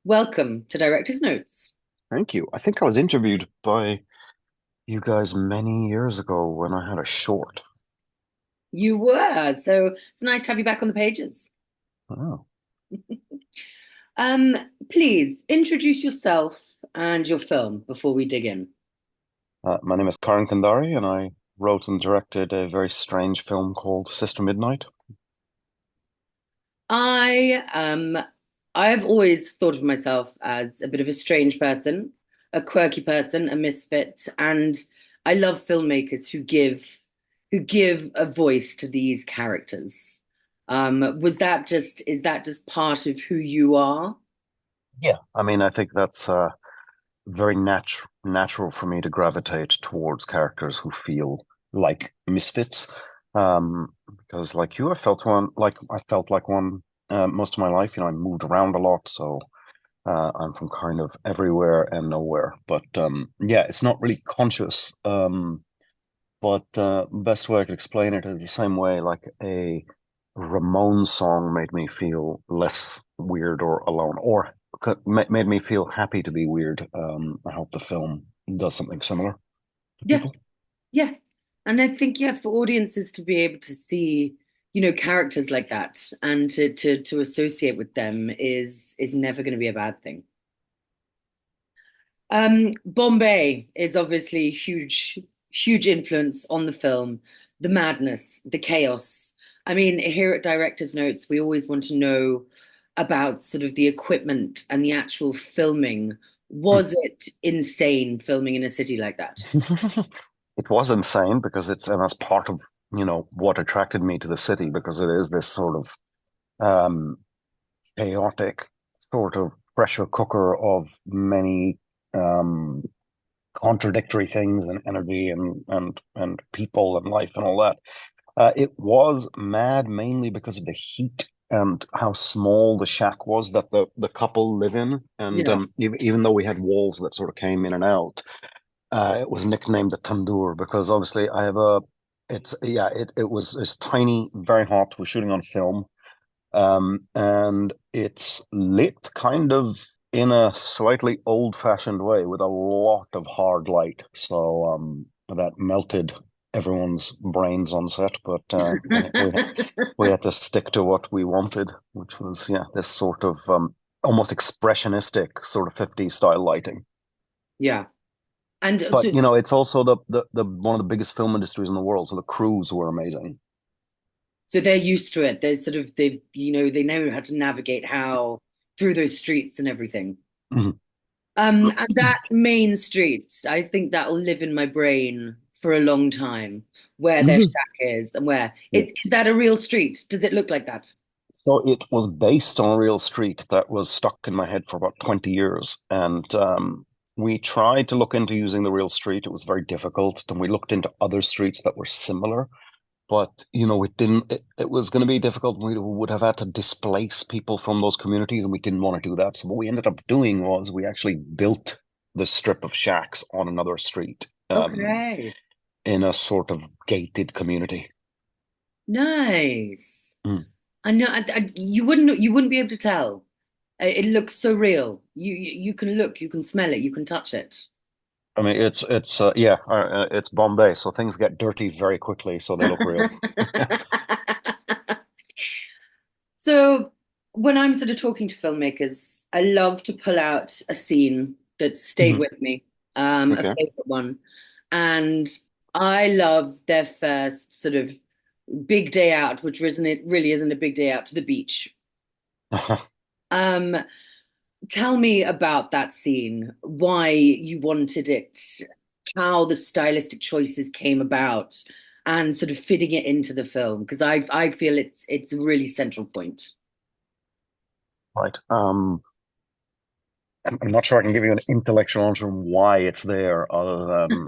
Welcome to Director's Notes. Thank you. I think I was interviewed by you guys many years ago when I had a short. You were, so it's nice to have you back on the pages. Oh. Um, Please introduce yourself and your film before we dig in. My name is Karan Kandhari, and I wrote and directed a very strange film called Sister Midnight. I I've always thought of myself as a bit of a strange person, a quirky person, a misfit, and I love filmmakers who give a voice to these characters. Is that just part of who you are? Yeah. I mean, I think that's very natural for me to gravitate towards characters who feel like misfits. Because like you, I felt like one most of my life. I moved around a lot, so I'm from kind of everywhere and nowhere. But yeah, it's not really conscious. But best way I could explain it is the same way like a Ramones song made me feel less weird or alone, or made me feel happy to be weird. I hope the film does something similar to Yeah, people. yeah. And I think, yeah, for audiences to be able to see, characters like that and to associate with them is never going to be a bad thing. Bombay is obviously huge, huge influence on the film, the madness, the chaos. I mean, here at Director's Notes, we always want to know about sort of the equipment and the actual filming. Hmm. Was it insane filming in a city like that? It was insane because and that's part of what attracted me to the city, because it is this sort of um chaotic sort of pressure cooker of many um, contradictory things and energy and people and life and all that. It was mad mainly because of the heat and how small the shack was that the couple live in. And Yeah. even though we had walls that sort of came in and out, it was nicknamed the Tandoor because obviously I have a. It's tiny, very hot. We're shooting on film, and it's lit kind of in a slightly old-fashioned way with a lot of hard light. So that melted everyone's brains on set, but we had to stick to what we wanted, which was this sort of almost expressionistic sort of 50s style lighting. Yeah. And But so it's also the one of the biggest film industries in the world, so the crews were amazing. so they're used to it. They're sort of they know how to navigate how through those streets and everything. Mhm. And that main street, I think that'll live in my brain for a long time, where their Mhm. shack is and where Yeah. is that a real street? Does it look like that? So it was based on a real street that was stuck in my head for about 20 years. And we tried to look into using the real street. It was very difficult. And we looked into other streets that were similar. But, it was going to be difficult. We would have had to displace people from those communities, and we didn't want to do that. So what we ended up doing was we actually built the strip of shacks on another street Okay. in a sort of gated community. Nice. Mm. I know you wouldn't be able to tell. It looks so real. You can look, you can smell it, you can touch it. I mean, it's Bombay, so things get dirty very quickly, so they look real. So when I'm sort of talking to filmmakers, I love to pull out a scene that stayed Mhm. with me, a Okay. favorite one. And I love their first sort of big day out, which isn't it really isn't a big day out to the beach. Um, Tell me about that scene, why you wanted it, how the stylistic choices came about, and sort of fitting it into the film, because I feel it's a really central point. Right. I'm not sure I can give you an intellectual answer on why it's there, other than,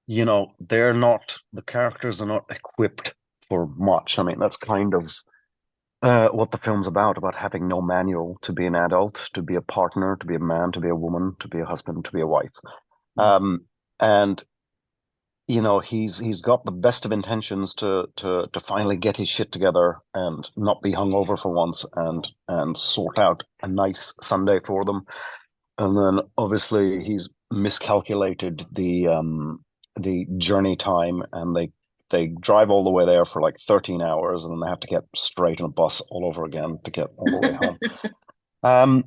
the characters are not equipped for much. I mean, that's kind of what the film's about having no manual to be an adult, to be a partner, to be a man, to be a woman, to be a husband, to be a wife. Um, and he's got the best of intentions to finally get his shit together and not be hungover for once and sort out a nice Sunday for them. And then obviously he's miscalculated the journey time, and they drive all the way there for like 13 hours, and then they have to get straight on a bus all over again to get all the way home. Um,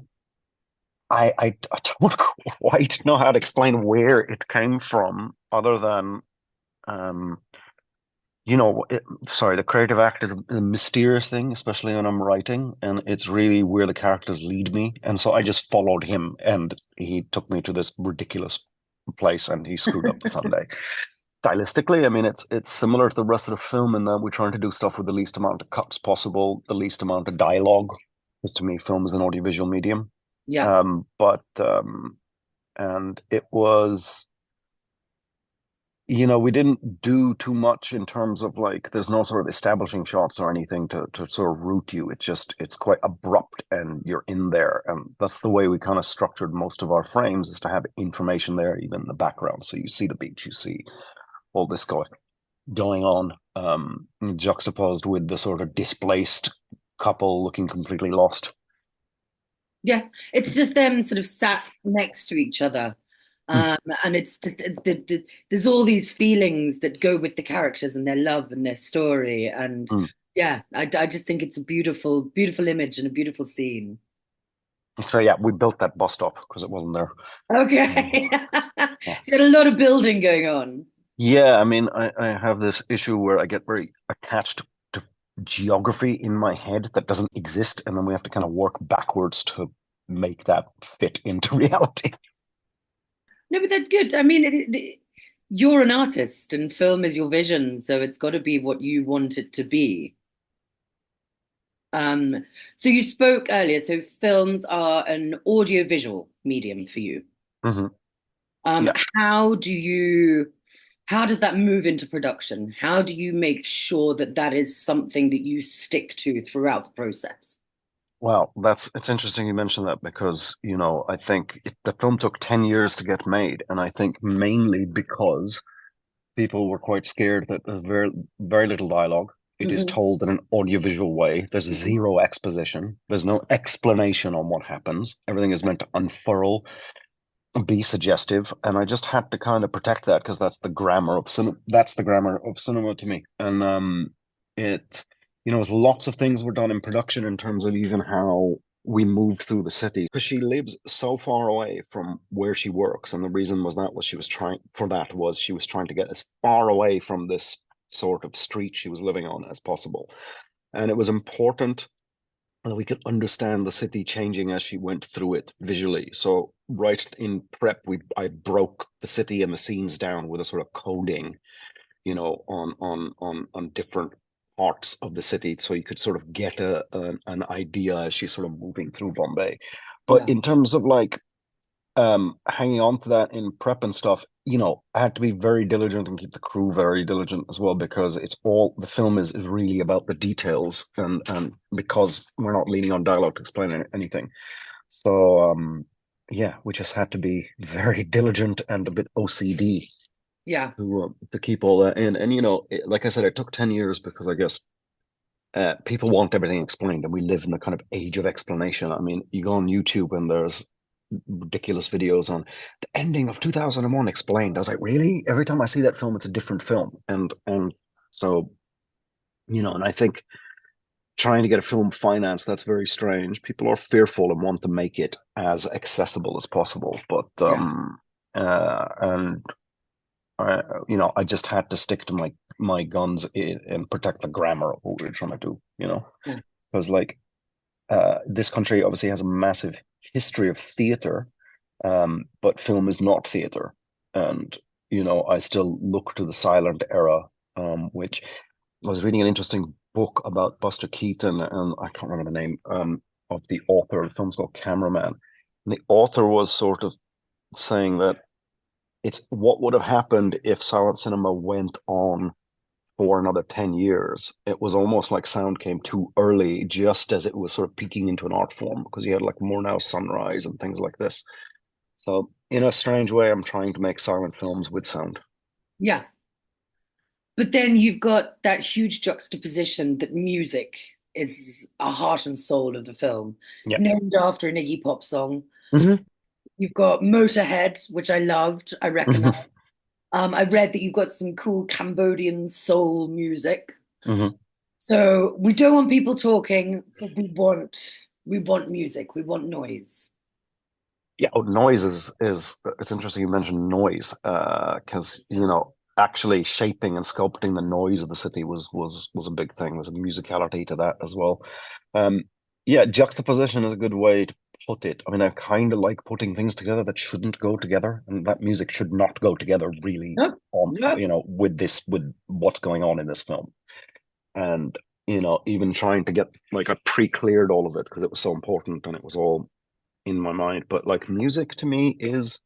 I don't quite know how to explain where it came from, other than um, sorry, the creative act is a mysterious thing, especially when I'm writing, and it's really where the characters lead me. And so I just followed him, and he took me to this ridiculous place, and he screwed up the Sunday. Stylistically, I mean, it's similar to the rest of the film in that we're trying to do stuff with the least amount of cuts possible, the least amount of dialogue, because to me, film is an audiovisual medium. Yeah. But and it was, we didn't do too much in terms of like, there's no sort of establishing shots or anything to sort of root you. It's quite abrupt and you're in there. And that's the way we kind of structured most of our frames, is to have information there, even in the background. So you see the beach, you see all this going on, juxtaposed with the sort of displaced couple looking completely lost. Yeah, it's just them sort of sat next to each other. Mm, And it's just there's all these feelings that go with the characters and their love and their story. And mm. yeah, I just think it's a beautiful, beautiful image and a beautiful scene. So yeah, we built that bus stop because it wasn't there. Okay. Yeah. So you had a lot of building going on. Yeah, I mean, I have this issue where I get very attached to geography in my head that doesn't exist, and then we have to kind of work backwards to make that fit into reality. No, but that's good. I mean, you're an artist and film is your vision, so it's got to be what you want it to be. Um, so you spoke earlier, so films are an audiovisual medium for you. Hmm. Um, Yeah. how do you, how does that move into production? How do you make sure that that is something that you stick to throughout the process? Well, it's interesting you mentioned that because, I think the film took 10 years to get made, and I think mainly because people were quite scared that there's very, very little dialogue. It is Hmm. told in an audiovisual way. There's Hmm. zero exposition. There's no explanation on what happens. Everything is meant to unfurl, be suggestive, and I just had to kind of protect that because that's the grammar of cinema to me. And it as lots of things were done in production in terms of even how we moved through the city, because she lives so far away from where she works, and the reason was she was trying to get as far away from this sort of street she was living on as possible. And it was important that we could understand the city changing as she went through it visually. So right in prep, I broke the city and the scenes down with a sort of coding, on different parts of the city, so you could sort of get an idea as she's sort of moving through Bombay. But Yeah. in terms of like hanging on to that in prep and stuff, I had to be very diligent and keep the crew very diligent as well, because the film is really about the details, and because we're not leaning on dialogue to explain anything. So yeah, we just had to be very diligent and a bit OCD Yeah. to keep all that in. And like I said, it took 10 years because I guess people want everything explained, and we live in the kind of age of explanation. I mean, you go on YouTube and there's ridiculous videos on the ending of 2001 explained. I was like, really? Every time I see that film, it's a different film. And so, and I think trying to get a film financed, that's very strange. People are fearful and want to make it as accessible as possible. But Yeah. and I just had to stick to my guns and protect the grammar of what we were trying to do, Yeah. because like this country obviously has a massive history of theater, but film is not theater. And, I still look to the silent era, which I was reading an interesting book about Buster Keaton, and I can't remember the name of the author. The film's called Cameraman. And the author was sort of saying that it's what would have happened if silent cinema went on for another 10 years. It was almost like sound came too early, just as it was sort of peaking into an art form, because you had like more now sunrise and things like this. So, in a strange way, I'm trying to make silent films with sound. Yeah. But then you've got that huge juxtaposition that music is a heart and soul of the film. It's Yeah. named after an Iggy Pop song. Hmm. You've got Motorhead, which I loved. I recognize. Hmm. I read that you've got some cool Cambodian soul music. Hmm. So we don't want people talking, but we want music. We want noise. Yeah, noise is it's interesting you mentioned noise, because actually shaping and sculpting the noise of the city was a big thing. There's a musicality to that as well. Um, yeah, juxtaposition is a good way to put it. I mean, I kind of like putting things together that shouldn't go together, and that music should not go together really Yep. on, Yep. with what's going on in this film. And even trying to get like I pre-cleared all of it because it was so important and it was all in my mind. But like music to me is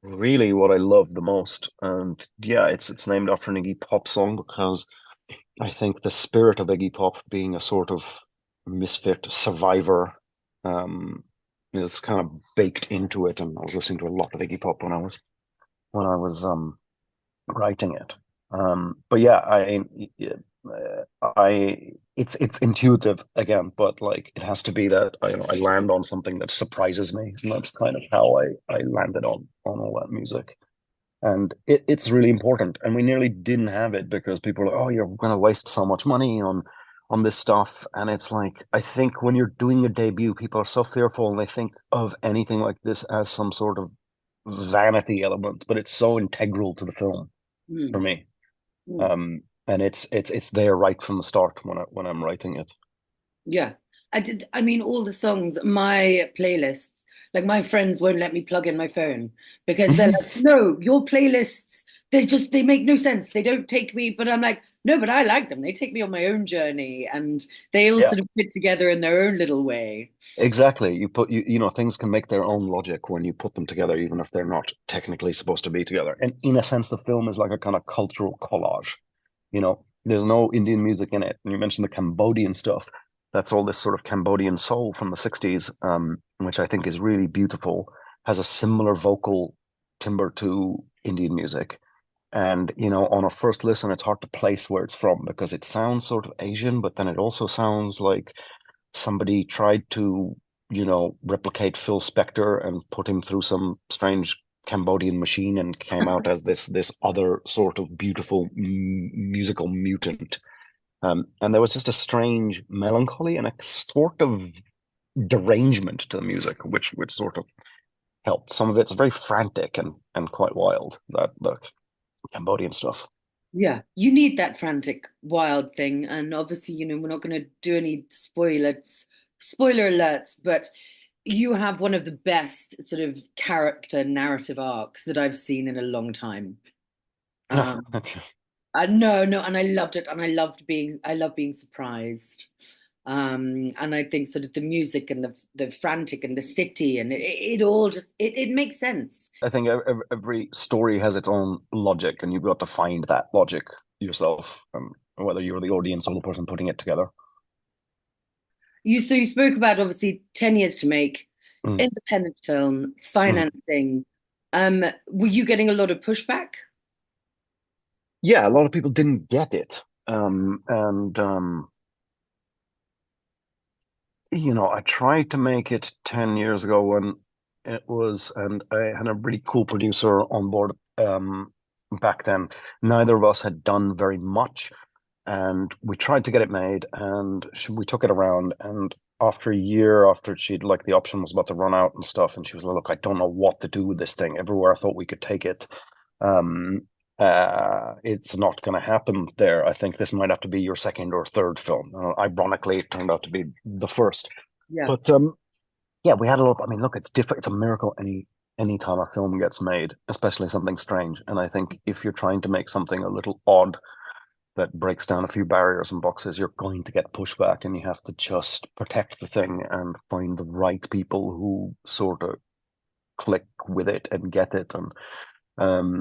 really what I love the most. And yeah, it's named after an Iggy Pop song because I think the spirit of Iggy Pop being a sort of misfit survivor, um, is kind of baked into it. And I was listening to a lot of Iggy Pop when I was writing it. But yeah, it's intuitive again, but like it has to be that I land on something that surprises me, and that's kind of how I landed on all that music. And it's really important, and we nearly didn't have it because people are like, oh, you're going to waste so much money on this stuff, and it's like I think when you're doing a debut, people are so fearful, and they think of anything like this as some sort of vanity element, but it's so integral to the film for Mm, me. mm. And it's there right from the start when I'm writing it. Yeah. I mean, all the songs, my playlists, like my friends won't let me plug in my phone because they're like, no, your playlists, they make no sense. They don't take me, but I'm like, no, but I like them. They take me on my own journey and they all Yeah, sort of fit together in their own little way. exactly. Things can make their own logic when you put them together, even if they're not technically supposed to be together. And in a sense, the film is like a kind of cultural collage. There's no Indian music in it. And you mentioned the Cambodian stuff. That's all this sort of Cambodian soul from the 60s, which I think is really beautiful, has a similar vocal timbre to Indian music. And, on a first listen, it's hard to place where it's from because it sounds sort of Asian, but then it also sounds like somebody tried to, replicate Phil Spector and put him through some strange Cambodian machine and came out as this other sort of beautiful musical mutant. And there was just a strange melancholy and a sort of derangement to the music, which sort of helped. Some of it's very frantic and quite wild. That the Cambodian stuff. Yeah, you need that frantic, wild thing. And obviously, we're not going to do any spoiler alerts, but you have one of the best sort of character narrative arcs that I've seen in a long time. Um, Okay. no, no, and I loved it, and I love being surprised. And I think sort of the music and the frantic and the city and it all just it makes sense. I think every story has its own logic, and you've got to find that logic yourself, whether you're the audience or the person putting it together. You spoke about obviously 10 years to make, Mm. independent film, Mm. financing. Were you getting a lot of pushback? Yeah, a lot of people didn't get it. And I tried to make it 10 years ago when and I had a really cool producer on board back then. Neither of us had done very much, and we tried to get it made, and we took it around. And after a year, after she'd like the option was about to run out and stuff, and she was like, "Look, I don't know what to do with this thing. Everywhere I thought we could take it, um, it's not going to happen there. I think this might have to be your second or third film." Ironically, it turned out to be the first. Yeah. But yeah, we had a lot. I mean, look, it's different. It's a miracle any time a film gets made, especially something strange. And I think if you're trying to make something a little odd that breaks down a few barriers and boxes, you're going to get pushback, and you have to just protect the thing and find the right people who sort of click with it and get it. And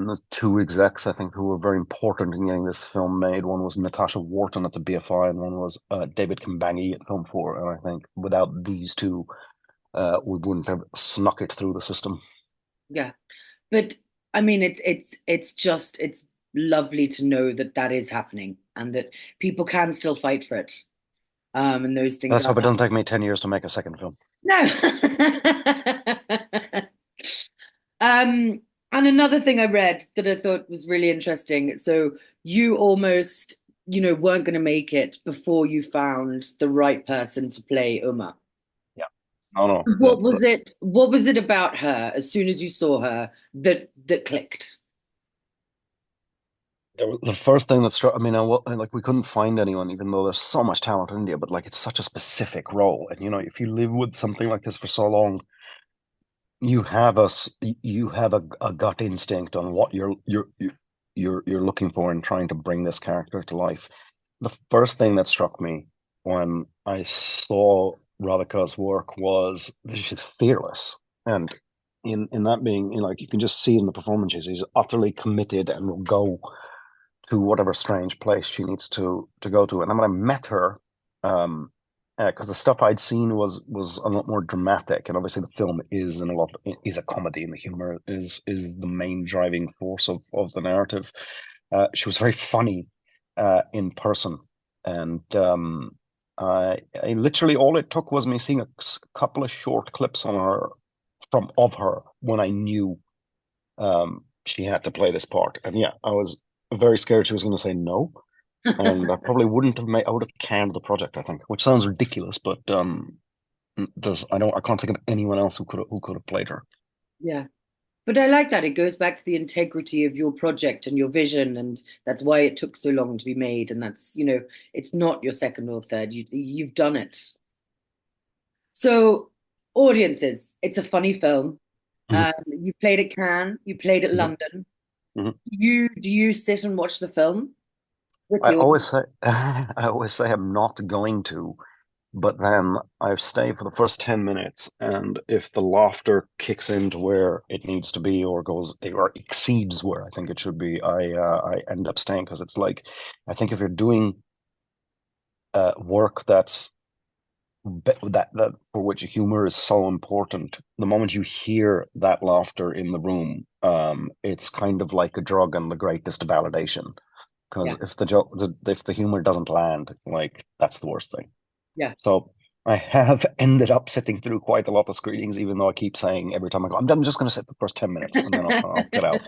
there's two execs I think who were very important in getting this film made. One was Natasha Wharton at the BFI, and one was David Kimbangi at Film 4. And I think without these two, we wouldn't have snuck it through the system. Yeah. But I mean it's lovely to know that that is happening and that people can still fight for it. And those things Let's are hope it doesn't happening. take me 10 years to make a second film. No. Um, and another thing I read that I thought was really interesting. So you almost, weren't going to make it before you found the right person to play Uma. Yeah. No, no. What was it about her as soon as you saw her that clicked? The first thing that struck, I mean, like we couldn't find anyone, even though there's so much talent in India, but like it's such a specific role. And, if you live with something like this for so long, you have a gut instinct on what you're looking for and trying to bring this character to life. The first thing that struck me when I saw Radhika's work was that she's fearless, and in that being, like you can just see in the performances, he's utterly committed and will go to whatever strange place she needs to go to. And then when I met her, because the stuff I'd seen was a lot more dramatic, and obviously the film is a comedy, and the humor is the main driving force of the narrative. She was very funny in person, and I literally all it took was me seeing a couple of short clips on her of her when I knew she had to play this part. And yeah, I was very scared she was going to say no, and I probably wouldn't have made. I would have canned the project, I think, which sounds ridiculous, but I can't think of anyone else who could have played her. Yeah. But I like that. It goes back to the integrity of your project and your vision, and that's why it took so long to be made. And that's, it's not your second or third. You've done it. So, audiences, it's a funny film. Mhm, You played at Cannes, you played at mhm, London. mhm. Do you sit and watch the film with I the always audience? say I always say I'm not going to, but then I stay for the first 10 minutes, and if the laughter kicks into where it needs to be or goes or exceeds where I think it should be, I end up staying because it's like I think if you're doing work that for which humor is so important, the moment you hear that laughter in the room, it's kind of like a drug and the greatest validation. Because Yeah, if the humor doesn't land, like that's the worst thing. yeah. So I have ended up sitting through quite a lot of screenings, even though I keep saying every time I go, I'm just going to sit the first 10 minutes and then I'll get out.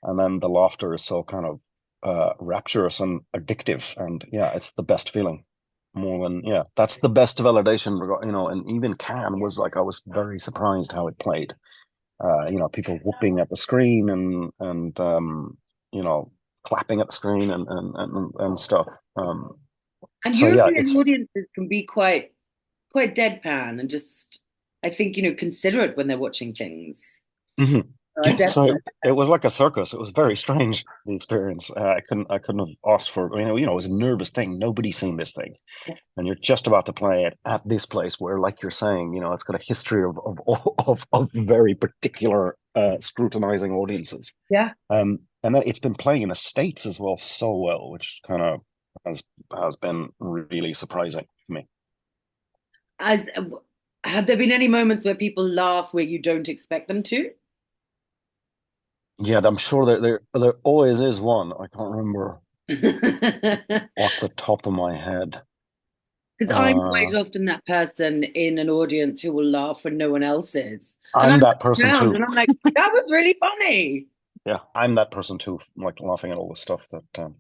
And then the laughter is so kind of rapturous and addictive, and yeah, it's the best feeling. More than yeah, that's the best validation. And even Can was like I was very surprised how it played. People whooping at the screen and you know clapping at the screen and stuff. And So yeah, European it's audiences can be quite deadpan and just, I think, considerate when they're watching things. Mhm. So I So definitely. it was like a circus. It was very strange, the experience. I couldn't have asked for. It was a nervous thing. Nobody's seen this thing, and you're just about to play it at this place where, like you're saying, it's got a history of very particular scrutinizing audiences. Yeah. And then it's been playing in the States as well so well, which kind of has been really surprising for me. As Have there been any moments where people laugh where you don't expect them to? Yeah, I'm sure that there always is one. I can't remember off the top of my head. Because I'm Uh, quite often that person in an audience who will laugh when no one else is. And I I'm look that person around too. and I'm like, that was really funny. Yeah, I'm that person too, like laughing at all the stuff that. And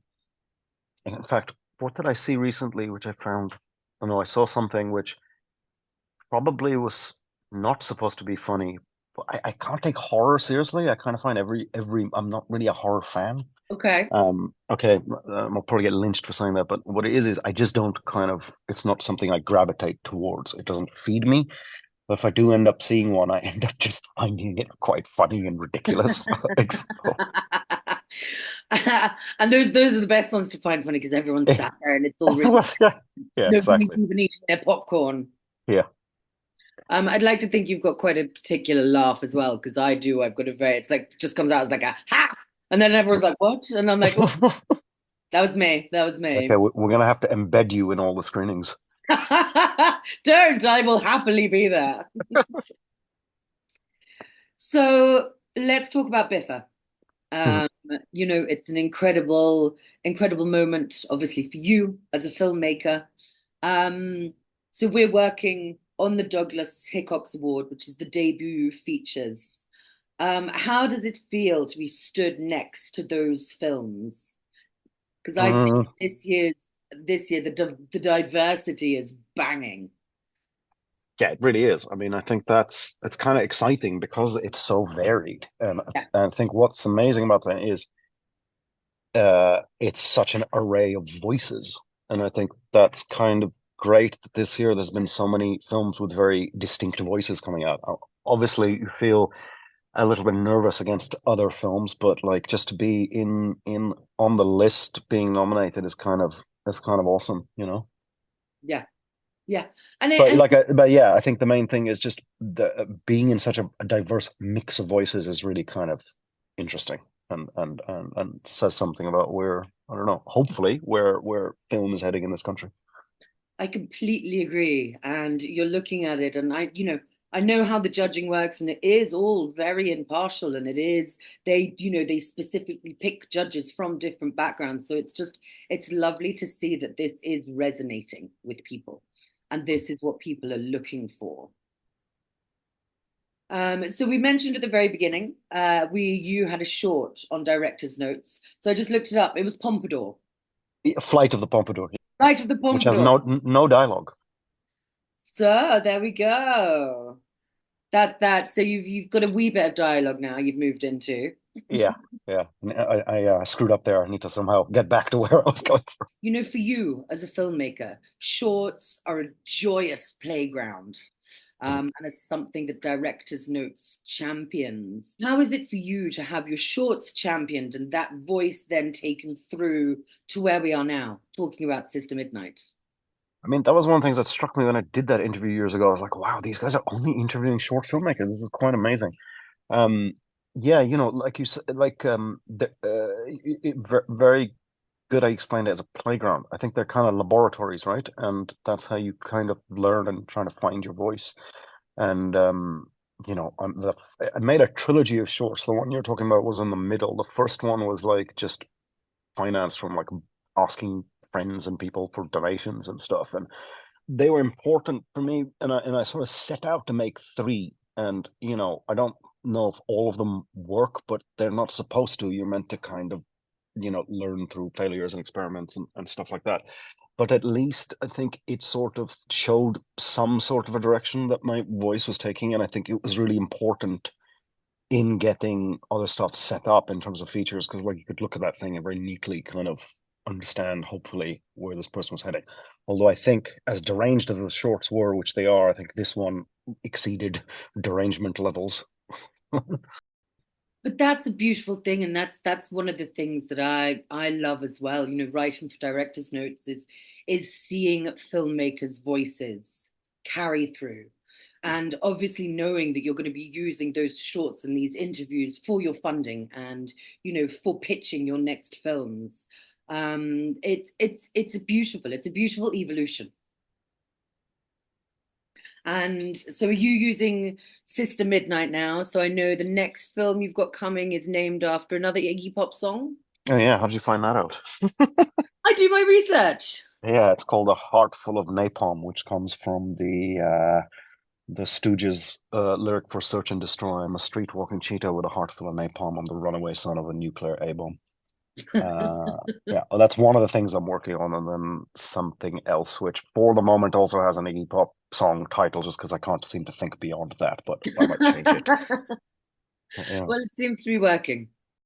in fact, what did I see recently, which I found? Oh no, I saw something which probably was not supposed to be funny, but I can't take horror seriously. I kind of find every I'm not really a horror fan. Okay. Okay, I'll probably get lynched for saying that, but what it is I just don't it's not something I gravitate towards. It doesn't feed me. But if I do end up seeing one, I end up just finding it quite funny and ridiculous. Like, so, And those are the best ones to find funny because everyone's eh, sat there and it's all really yeah, yeah, nobody's exactly. even eating their popcorn. Yeah. I'd like to think you've got quite a particular laugh as well, because I do. I've got a very, it's like just comes out as like a ha, and then everyone's like, what? And I'm like, oh, that was me. That was Okay, me. we're gonna have to embed you in all the screenings. Don't, I will happily be there. So let's talk about BIFA. Um, It's an incredible moment, obviously, for you as a filmmaker. Um, so we're working on the Douglas Hickox Award, which is the debut features. How does it feel to be stood next to those films? Because I think Mm, this year the diversity is banging. yeah, it really is. I mean, I think that's kind of exciting because it's so varied. Yeah, And I think what's amazing about that is it's such an array of voices. And I think that's kind of great that this year there's been so many films with very distinct voices coming out. Obviously, you feel a little bit nervous against other films, but like just to be in on the list being nominated is kind of awesome, you know. yeah, yeah, and it, But and but yeah, I think the main thing is just being in such a diverse mix of voices is really kind of interesting and says something about where I don't know, hopefully where film is heading in this country. I completely agree. And you're looking at it, and I know how the judging works, and it is all very impartial, and they specifically pick judges from different backgrounds. So it's lovely to see that this is resonating with people, and this is what people are looking for. So we mentioned at the very beginning, you had a short on director's notes. So I just looked it up. It was Pompadour, Flight of the Pompadour, Flight of the which has Pompadour. no dialogue. So there we go. That. So you've got a wee bit of dialogue now you've moved into. Yeah, yeah. I screwed up there. I need to somehow get back to where I was going. For you as a filmmaker, shorts are a joyous playground. Mhm. And as something that directors' notes champions. How is it for you to have your shorts championed and that voice then taken through to where we are now, talking about Sister Midnight? I mean, that was one of the things that struck me when I did that interview years ago. I was like, wow, these guys are only interviewing short filmmakers. This is quite amazing. Um, yeah, like you said, very good. I explained it as a playground. I think they're kind of laboratories, right? And that's how you kind of learn and try to find your voice. And I made a trilogy of shorts. The one you're talking about was in the middle. The first one was like just finance from like asking friends and people for donations and stuff, and they were important for me. And I sort of set out to make three, and I don't know if all of them work, but they're not supposed to. You're meant to kind of learn through failures and experiments and stuff like that. But at least I think it sort of showed some sort of a direction that my voice was taking, and I think it was really important in getting other stuff set up in terms of features, because like you could look at that thing and very neatly kind of understand hopefully where this person was heading. Although I think as deranged as the shorts were, which they are, I think this one exceeded derangement levels. But that's a beautiful thing, and that's one of the things that I love as well. Writing for directors' notes is seeing filmmakers' voices carry through, and obviously knowing that you're going to be using those shorts and these interviews for your funding and for pitching your next films. It's a beautiful evolution. And so are you using Sister Midnight now? So I know the next film you've got coming is named after another Iggy Pop song. Oh yeah, how did you find that out? I do my research. Yeah, it's called A Heart Full of Napalm, which comes from the Stooges lyric for Search and Destroy. I'm a street walking cheetah with a heart full of napalm. I'm the runaway son of a nuclear A-bomb. Uh, yeah, well, that's one of the things I'm working on, and then something else, which for the moment also has an Iggy Pop song title, just because I can't seem to think beyond that. But I might change it. Well, Yeah, it seems to be working.